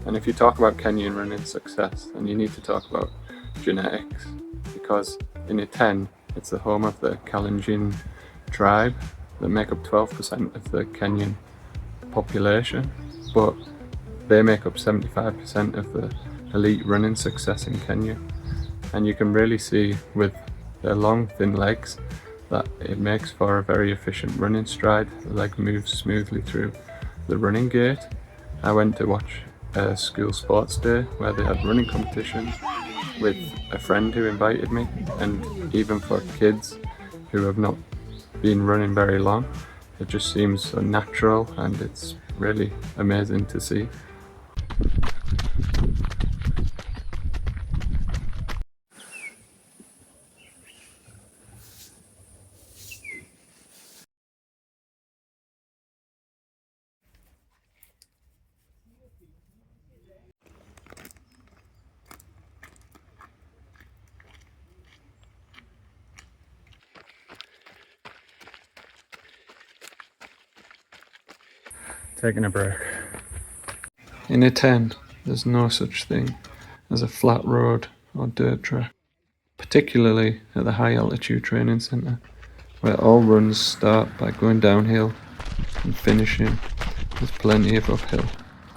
And if you talk about Kenyan running success, then you need to talk about genetics, because in Iten, it's the home of the Kalenjin tribe that make up 12% of the Kenyan population, but they make up 75% of the elite running success in Kenya. And you can really see with their long, thin legs that it makes for a very efficient running stride. The leg moves smoothly through the running gait. I went to watch a school sports day where they had running competitions with a friend who invited me, and even for kids who have not been running very long, it just seems so natural and it's really amazing to see. Taking a break. In Iten, there's no such thing as a flat road or dirt track, particularly at the high altitude training centre, where all runs start by going downhill and finishing with plenty of uphill.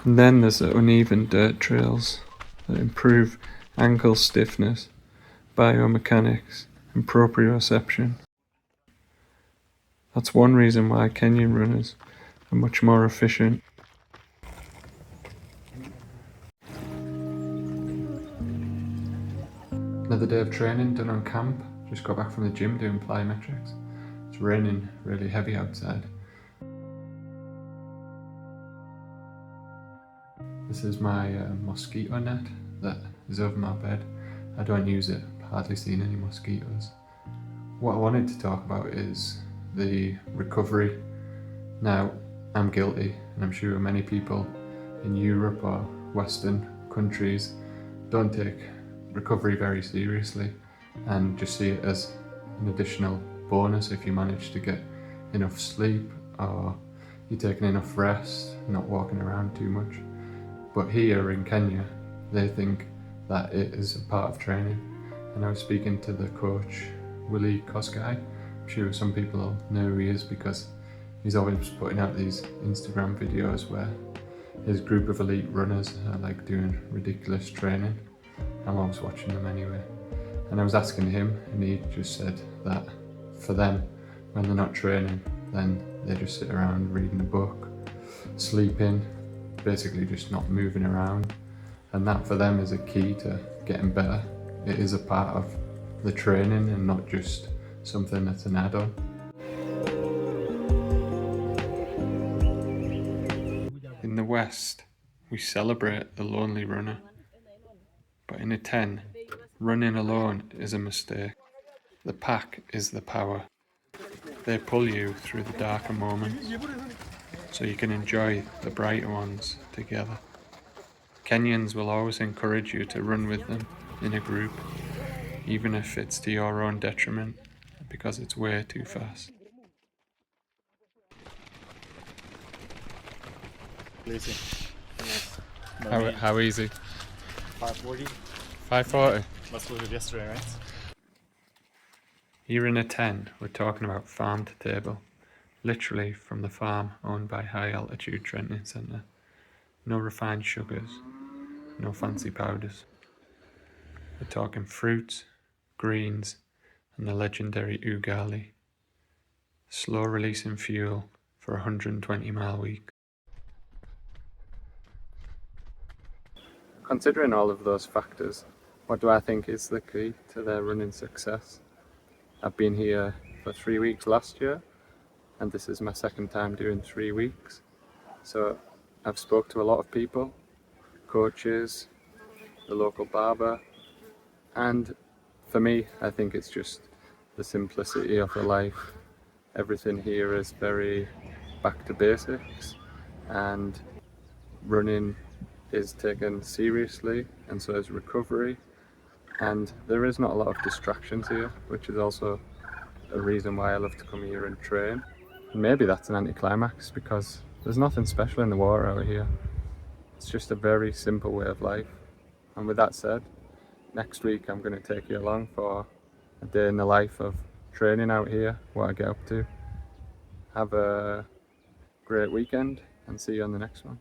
And then there's the uneven dirt trails that improve ankle stiffness, biomechanics and proprioception. That's one reason why Kenyan runners are much more efficient. Another day of training done on camp. Just got back from the gym doing plyometrics. It's raining really heavy outside. This is my mosquito net that is over my bed. I don't use it, hardly seen any mosquitoes. What I wanted to talk about is the recovery. Now, I'm guilty, and I'm sure many people in Europe or Western countries don't take recovery very seriously and just see it as an additional bonus if you manage to get enough sleep or you're taking enough rest, not walking around too much. But here in Kenya, they think that it is a part of training. And I was speaking to the coach, Willie Kosgei. I'm sure some people know who he is because he's always putting out these Instagram videos where his group of elite runners are like doing ridiculous training. I'm always watching them anyway. And I was asking him, and he just said that for them, when they're not training, then they just sit around reading a book, sleeping, basically just not moving around. And that for them is a key to getting better. It is a part of the training and not just something that's an add-on. In the West, we celebrate the lonely runner. But in Iten, running alone is a mistake. The pack is the power. They pull you through the darker moments, so you can enjoy the brighter ones together. Kenyans will always encourage you to run with them in a group, even if it's to your own detriment, because it's way too fast. Easy. How easy? 540. 540. Must lose it yesterday, right? Here in Iten, we're talking about farm to table, literally from the farm owned by High Altitude Training Centre. No refined sugars, no fancy powders. We're talking fruits, greens, and the legendary Ugali. Slow releasing fuel for a 120-mile week. Considering all of those factors, what do I think is the key to their running success? I've been here for 3 weeks last year, and this is my second time doing 3 weeks. So I've spoke to a lot of people, coaches, the local barber, and for me, I think it's just the simplicity of the life. Everything here is very back to basics, and running is taken seriously, and so is recovery. And there is not a lot of distractions here, which is also a reason why I love to come here and train. And maybe that's an anticlimax because there's nothing special in the water out here. It's just a very simple way of life. And with that said, next week I'm going to take you along for a day in the life of training out here, what I get up to. Have a great weekend and see you on the next one.